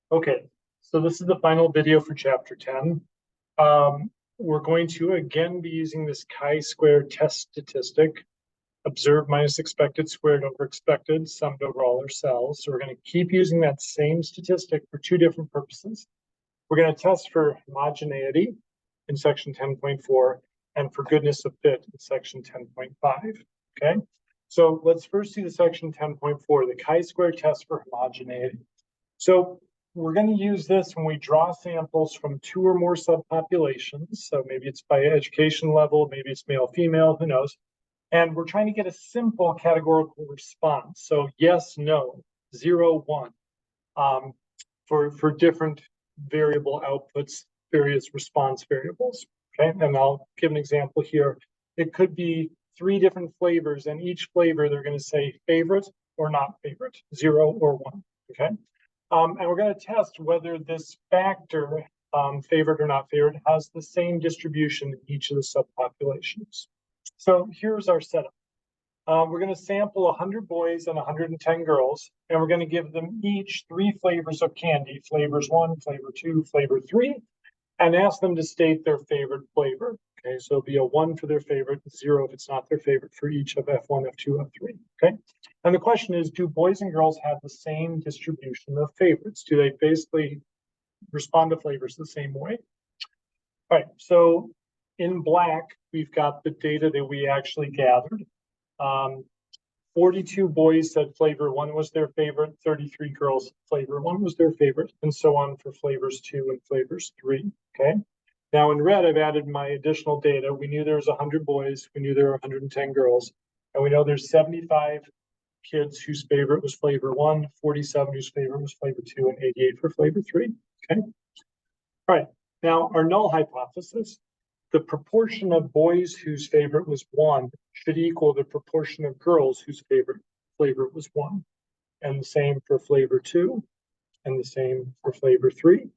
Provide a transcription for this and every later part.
Okay, so this is the final video for chapter 10. We're going to again be using this chi-square test statistic, observed minus expected squared over expected, summed over all our cells. So we're going to keep using that same statistic for two different purposes. We're going to test for homogeneity in section 10.4 and for goodness of fit in section 10.5. Okay, so let's first see the section 10.4, the chi-square test for homogeneity. So we're going to use this when we draw samples from two or more subpopulations. So maybe it's by education level, maybe it's male, female, who knows. And we're trying to get a simple categorical response. So yes, no, 0, 1, for different variable outputs, various response variables. Okay, and I'll give an example here. It could be 3 different flavors, and each flavor they're going to say favorite or not favorite, 0 or 1. Okay. And we're going to test whether this factor, favorite or not favorite, has the same distribution in each of the subpopulations. So here's our setup. We're going to sample 100 boys and 110 girls, and we're going to give them each 3 flavors of candy, flavors 1, flavor 2, flavor 3, and ask them to state their favorite flavor. Okay, so it'll be a 1 for their favorite, 0 if it's not their favorite for each of F1, F2, F3. Okay, and the question is, do boys and girls have the same distribution of favorites? Do they basically respond to flavors the same way? All right, so in black, we've got the data that we actually gathered. 42 boys said flavor 1 was their favorite, 33 girls flavor 1 was their favorite, and so on for flavors 2 and flavors 3. Okay. Now in red, I've added my additional data. We knew there was 100 boys, we knew there were 110 girls, and we know there's 75 kids whose favorite was flavor 1, 47 whose favorite was flavor 2, and 88 for flavor 3. Okay. All right. Now our null hypothesis. The proportion of boys whose favorite was 1 should equal the proportion of girls whose favorite flavor was 1. And the same for flavor 2, and the same for flavor 3.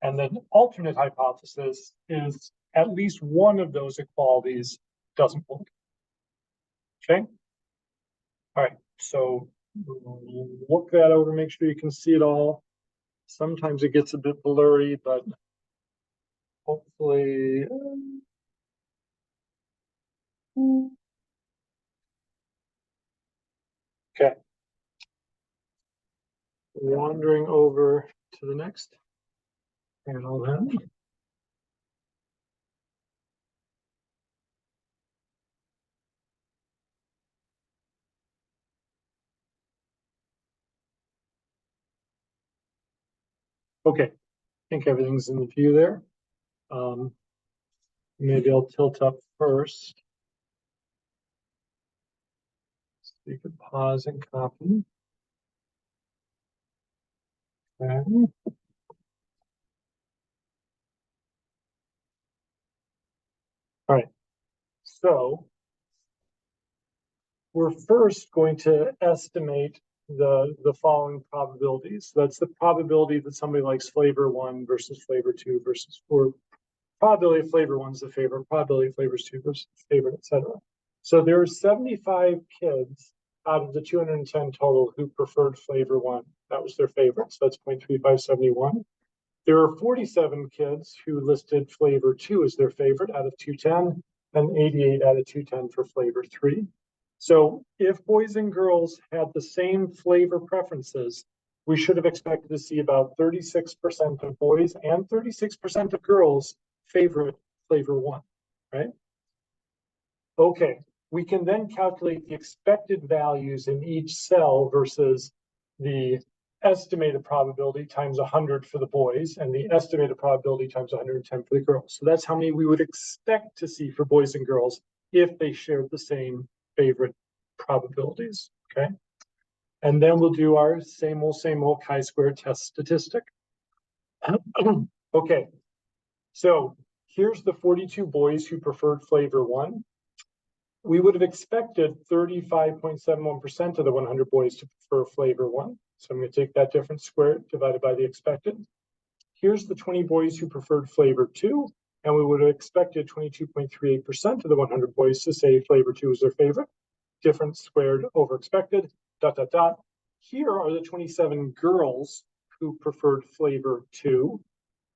And the alternate hypothesis is at least one of those equalities doesn't hold. Okay? All right, so look that over, make sure you can see it all. Sometimes it gets a bit blurry, but hopefully. Okay. Wandering over to the next panel then. Okay, I think everything's in the view there. Maybe I'll tilt up first. So you could pause and copy. Okay. All right, so we're first going to estimate the following probabilities. That's the probability that somebody likes flavor 1 versus flavor 2 versus 4. Probability of flavor 1 is the favorite, probability of flavors 2 versus favorite, etc. So there are 75 kids out of the 210 total who preferred flavor 1. That was their favorite, so that's 0.3571. There are 47 kids who listed flavor 2 as their favorite out of 210, and 88 out of 210 for flavor 3. So if boys and girls had the same flavor preferences, we should have expected to see about 36% of boys and 36% of girls favorite flavor 1, right? Okay, we can then calculate the expected values in each cell versus the estimated probability times 100 for the boys and the estimated probability times 110 for the girls. So that's how many we would expect to see for boys and girls if they shared the same favorite probabilities, okay? And then we'll do our same old chi-square test statistic. Okay, so here's the 42 boys who preferred flavor 1. We would have expected 35.71% of the 100 boys to prefer flavor 1. So I'm going to take that difference squared divided by the expected. Here's the 20 boys who preferred flavor 2, and we would have expected 22.38% of the 100 boys to say flavor 2 is their favorite. Difference squared over expected, dot, dot, dot. Here are the 27 girls who preferred flavor 2.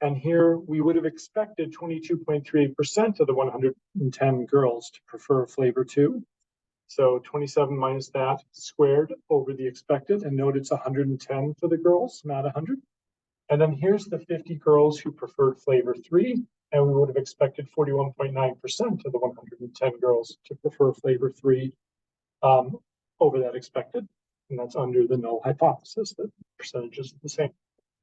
And here we would have expected 22.38% of the 110 girls to prefer flavor 2. So 27 minus that squared over the expected, and note it's 110 for the girls, not 100. And then here's the 50 girls who preferred flavor 3, and we would have expected 41.9% of the 110 girls to prefer flavor 3 over that expected. And that's under the null hypothesis that percentages are the same.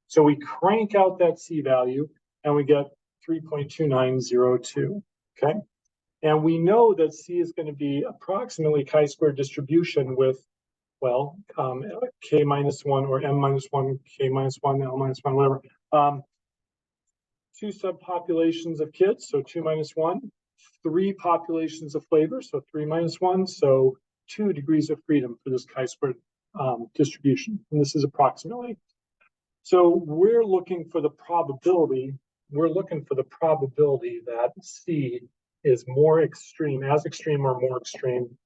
So we crank out that C-value and we get 3.2902, okay? And we know that C is going to be approximately chi-square distribution with, well, K minus 1 or M minus 1, K minus 1, L minus 1, whatever. Two subpopulations of kids, so 2 minus 1. 3 populations of flavor, so 3 minus 1. So 2 degrees of freedom for this chi-square distribution. And this is approximately. So we're looking for the probability. We're looking for the probability that C is more extreme, as extreme or more extreme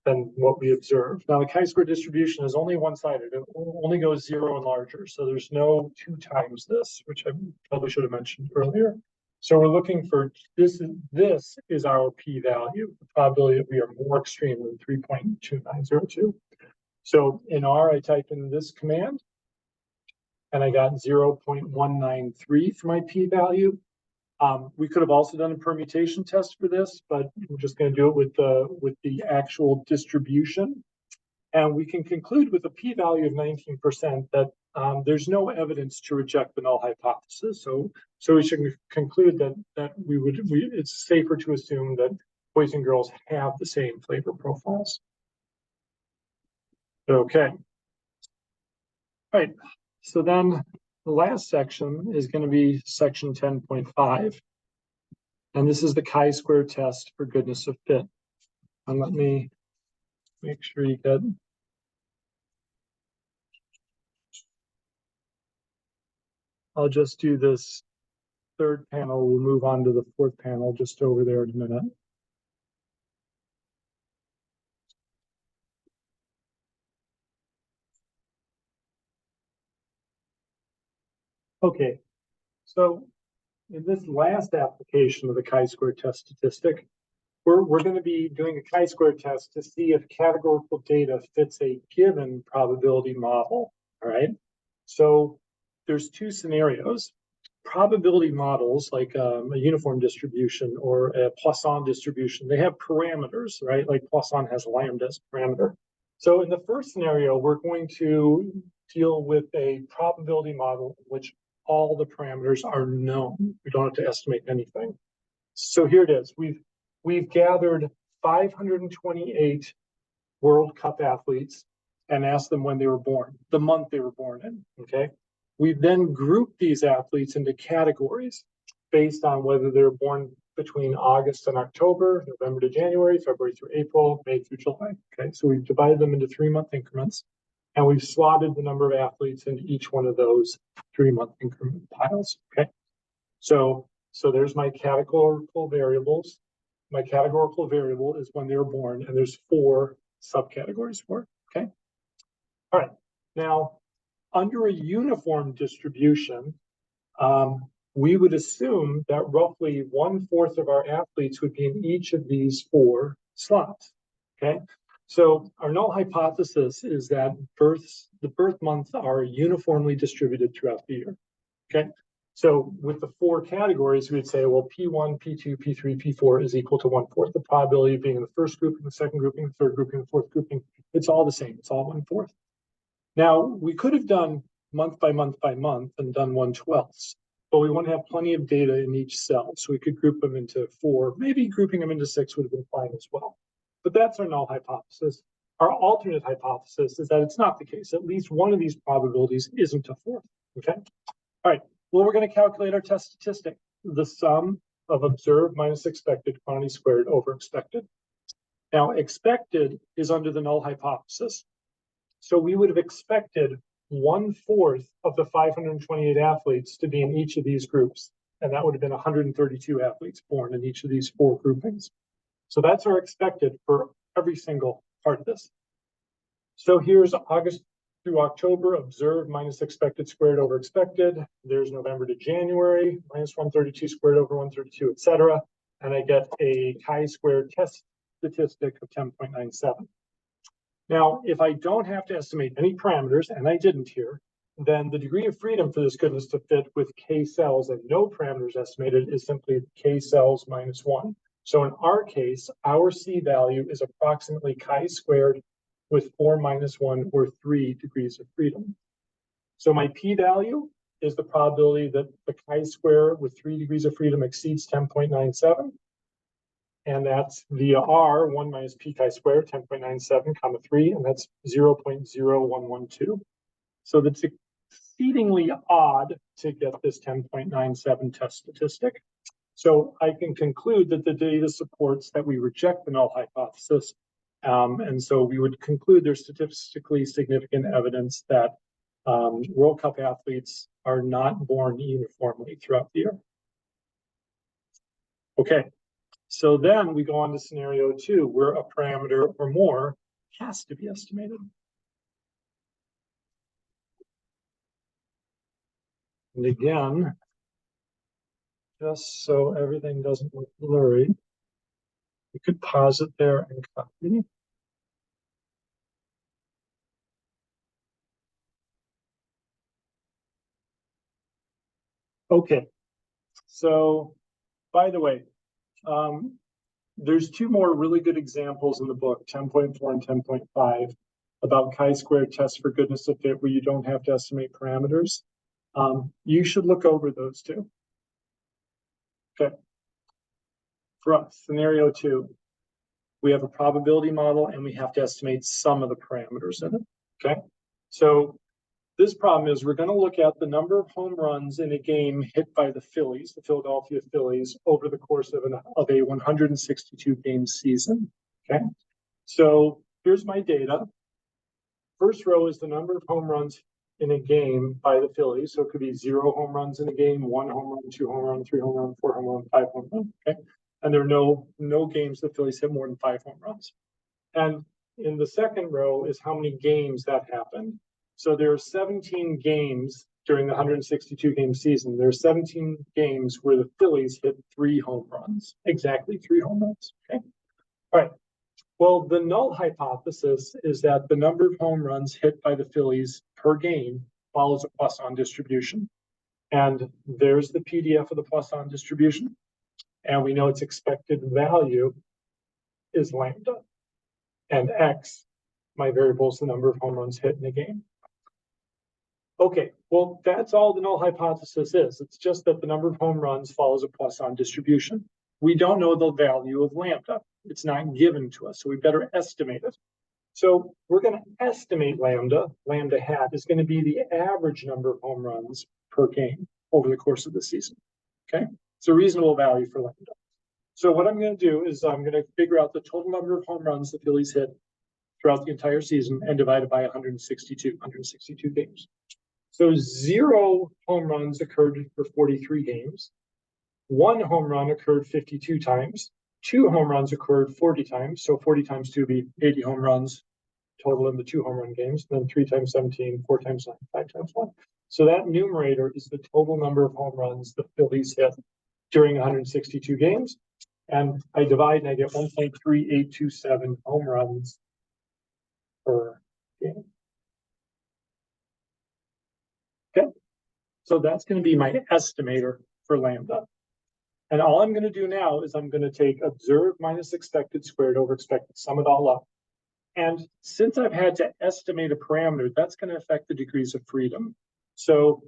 than what we observed. Now the chi-square distribution is only one-sided. It only goes 0 and larger. So there's no 2 times this, which I probably should have mentioned earlier. So we're looking for this is our p-value, the probability that we are more extreme than 3.2902. So in R, I type in this command, and I got 0.193 for my p-value. We could have also done a permutation test for this, but we're just going to do it with the actual distribution. And we can conclude with a p-value of 19% that there's no evidence to reject the null hypothesis. So we should conclude that it's safer to assume that boys and girls have the same flavor profiles. Okay. All right. So then the last section is going to be section 10.5. And this is the chi-square test for goodness of fit. And let me make sure you get. I'll just do this third panel. We'll move on to the fourth panel just over there in a minute. Okay, so in this last application of the chi-square test statistic, we're going to be doing a chi-square test to see if categorical data fits a given probability model, all right? So there's 2 scenarios. Probability models, like a uniform distribution or a Poisson distribution, they have parameters, right? Like Poisson has lambda as a parameter. So in the first scenario, we're going to deal with a probability model in which all the parameters are known. We don't have to estimate anything. So here it is. We've gathered 528 World Cup athletes and asked them when they were born, the month they were born in, okay? We then grouped these athletes into categories based on whether they were born between August and October, November to January, February through April, May through July, okay? So we've divided them into 3-month increments, and we've slotted the number of athletes into each one of those 3-month increment piles, okay? So there's my categorical variables. My categorical variable is when they were born, and there's 4 subcategories for it, okay? All right, now, under a uniform distribution, we would assume that roughly 1/4 of our athletes would be in each of these 4 slots, okay? So our null hypothesis is that the birth months are uniformly distributed throughout the year, okay? So with the 4 categories, we'd say, well, P1, P2, P3, P4 is equal to 1/4. The probability of being in the first grouping, the second grouping, the third grouping, the fourth grouping, it's all the same. It's all 1/4. Now, we could have done month by month by month and done 1/12, but we want to have plenty of data in each cell. So we could group them into 4, maybe grouping them into 6 would have been fine as well. But that's our null hypothesis. Our alternate hypothesis is that it's not the case. At least one of these probabilities isn't a 4th, okay? All right, well, we're going to calculate our test statistic, the sum of observed minus expected quantity squared over expected. Now, expected is under the null hypothesis. So we would have expected 1/4 of the 528 athletes to be in each of these groups. And that would have been 132 athletes born in each of these 4 groupings. So that's our expected for every single part of this. So here's August through October, observed minus expected squared over expected. There's November to January, minus 132 squared over 132, etc. And I get a chi-squared test statistic of 10.97. Now, if I don't have to estimate any parameters, and I didn't here, then the degree of freedom for this goodness to fit with k cells and no parameters estimated is simply k cells minus 1. So in our case, our C value is approximately chi-squared with 4 minus 1 or 3 degrees of freedom. So my p-value is the probability that the chi-square with 3 degrees of freedom exceeds 10.97. And that's via r, 1 minus p chi-squared, 10.97, comma 3, and that's 0.0112. So that's exceedingly odd to get this 10.97 test statistic. So I can conclude that the data supports that we reject the null hypothesis. And so we would conclude there's statistically significant evidence that World Cup athletes are not born uniformly throughout the year. Okay, so then we go on to scenario 2, where a parameter or more has to be estimated. And again, just so everything doesn't look blurry, you could pause it there and copy. Okay, so by the way, there's 2 more really good examples in the book, 10.4 and 10.5, about chi-squared tests for goodness of fit where you don't have to estimate parameters. You should look over those 2. Okay. For us, scenario 2, we have a probability model and we have to estimate some of the parameters in it. Okay. So this problem is we're going to look at the number of home runs in a game hit by the Phillies, the Philadelphia Phillies, over the course of a 162 game season. Okay. So here's my data. First row is the number of home runs in a game by the Phillies. So it could be 0 home runs in a game, 1 home run, 2 home run, 3 home run, 4 home run, 5 home run. Okay. And there are no games the Phillies hit more than 5 home runs. And in the second row is how many games that happened. So there are 17 games during the 162 game season. There are 17 games where the Phillies hit 3 home runs, exactly 3 home runs. Okay. All right. Well, the null hypothesis is that the number of home runs hit by the Phillies per game follows a Poisson distribution. And there's the PDF of the Poisson distribution. And we know its expected value is lambda. And x, my variable, is the number of home runs hit in a game. Okay, well, that's all the null hypothesis is. It's just that the number of home runs follows a Poisson distribution. We don't know the value of lambda. It's not given to us, so we better estimate it. So we're going to estimate lambda. Lambda hat is going to be the average number of home runs per game over the course of the season. Okay, it's a reasonable value for lambda. So what I'm going to do is I'm going to figure out the total number of home runs the Phillies hit throughout the entire season and divide it by 162 games. So 0 home runs occurred for 43 games. 1 home run occurred 52 times. 2 home runs occurred 40 times. So 40 times 2 would be 80 home runs total in the 2 home run games. Then 3 times 17, 4 times 9, 5 times 1. So that numerator is the total number of home runs the Phillies hit during 162 games. And I divide and I get 1.3827 home runs per game. Okay, so that's going to be my estimator for lambda. And all I'm going to do now is I'm going to take observed minus expected squared over expected, sum it all up. And since I've had to estimate a parameter, that's going to affect the degrees of freedom. So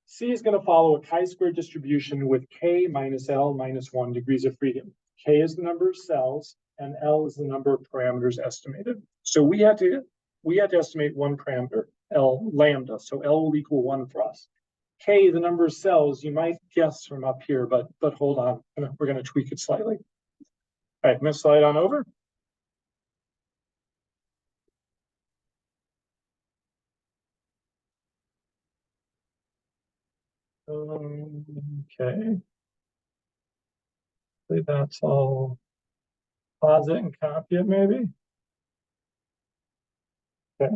C is going to follow a chi-square distribution with K minus L minus 1 degrees of freedom. K is the number of cells and L is the number of parameters estimated. So we had to estimate 1 parameter, L lambda. So L will equal 1 for us. K, the number of cells, you might guess from up here, but hold on, we're going to tweak it slightly. All right, I'm going to slide on over. Okay. That's all. Pause it and copy it, maybe. Okay.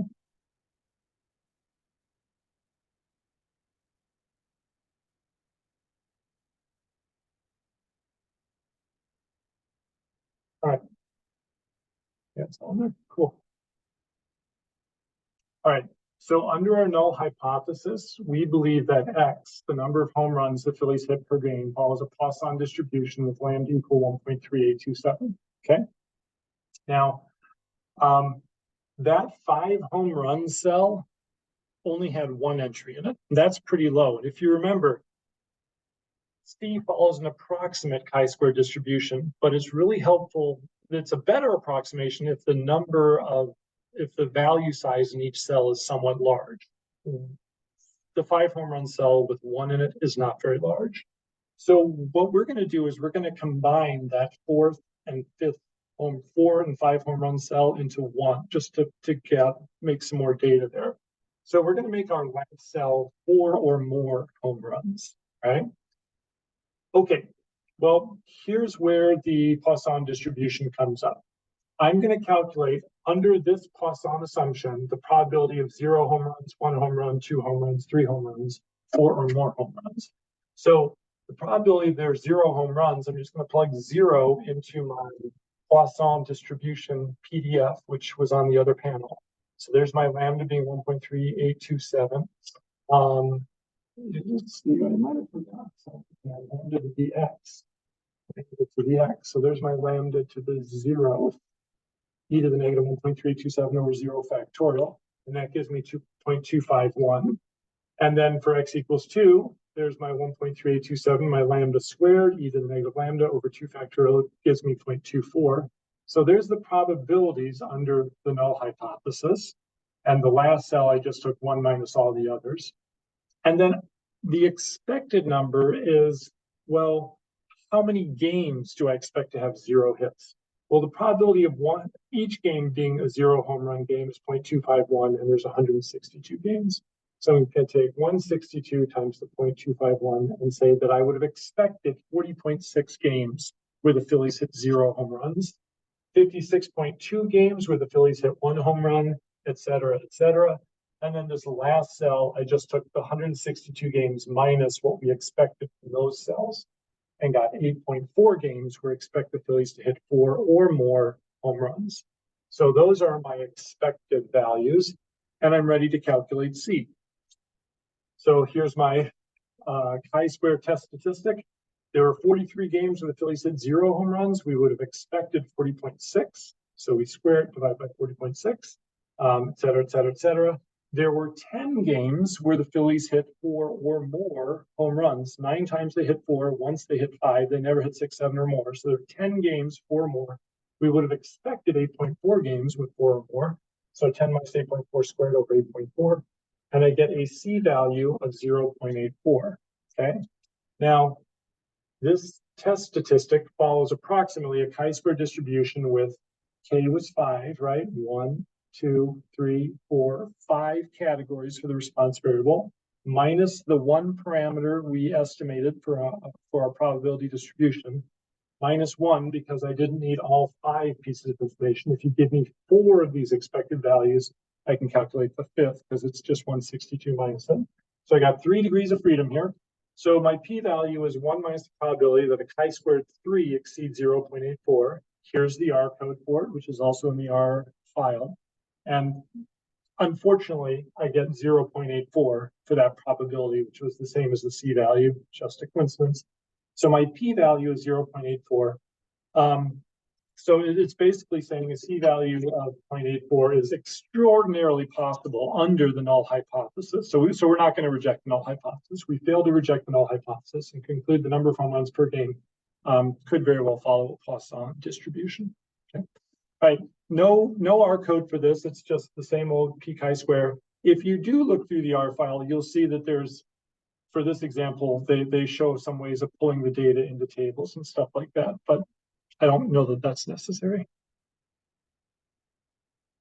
Yeah, it's on there. Cool. All right. So under our null hypothesis, we believe that X, the number of home runs the Phillies hit per game, follows a Poisson distribution with lambda equal 1.3827. Okay. Now, that 5 home run cell only had 1 entry in it. That's pretty low. And if you remember, C follows an approximate chi-square distribution, but it's really helpful. It's a better approximation if the value size in each cell is somewhat large. The 5 home run cell with 1 in it is not very large. So what we're going to do is we're going to combine that 4th and 5th 4 and 5 home run cell into 1, just to make some more data there. So we're going to make our last cell 4 or more home runs, right? Okay, well, here's where the Poisson distribution comes up. I'm going to calculate, under this Poisson assumption, the probability of 0 home runs, 1 home run, 2 home runs, 3 home runs, 4 or more home runs. So the probability there's 0 home runs, I'm just going to plug 0 into my Poisson distribution PDF, which was on the other panel. So there's my lambda being 1.3827. Let's see, I might have forgot something. Lambda to the x. To the x. So there's my lambda to the 0, e to the negative 1.327 over 0 factorial. And that gives me 2.251. And then for x equals 2, there's my 1.3827, my lambda squared, e to the negative lambda over 2 factorial gives me 0.24. So there's the probabilities under the null hypothesis. And the last cell, I just took 1 minus all the others. And then the expected number is, well, how many games do I expect to have 0 hits? Well, the probability of each game being a 0 home run game is 0.251, and there's 162 games. So I'm going to take 162 times the 0.251 and say that I would have expected 40.6 games where the Phillies hit 0 home runs, 56.2 games where the Phillies hit 1 home run, et cetera, et cetera. And then this last cell, I just took the 162 games minus what we expected from those cells and got 8.4 games where expect the Phillies to hit 4 or more home runs. So those are my expected values, and I'm ready to calculate C. So here's my chi-square test statistic. There were 43 games where the Phillies hit 0 home runs. We would have expected 40.6. So we square it, divide by 40.6, et cetera, et cetera, et cetera. There were 10 games where the Phillies hit 4 or more home runs. 9 times they hit 4, once they hit 5, they never hit 6, 7 or more. So there are 10 games, 4 or more. We would have expected 8.4 games with 4 or more. So 10 minus 8.4 squared over 8.4. And I get a C value of 0.84, okay? Now, this test statistic follows approximately a chi-square distribution with K was 5, right? 1, 2, 3, 4, 5 categories for the response variable, minus the 1 parameter we estimated for our probability distribution, minus 1 because I didn't need all 5 pieces of information. If you give me 4 of these expected values, I can calculate the 5th because it's just 162 minus them. So I got 3 degrees of freedom here. So my p-value is 1 minus the probability that a chi-squared 3 exceeds 0.84. Here's the R code for it, which is also in the R file. And unfortunately, I get 0.84 for that probability, which was the same as the C value, just a coincidence. So my p-value is 0.84. So it's basically saying a C value of 0.84 is extraordinarily possible under the null hypothesis. So we're not going to reject the null hypothesis. We failed to reject the null hypothesis and conclude the number of home runs per game could very well follow a Poisson distribution. Okay. All right. No R code for this. It's just the same old p chi-square. If you do look through the R file, you'll see that there's, for this example, they show some ways of pulling the data into tables and stuff like that. But I don't know that that's necessary.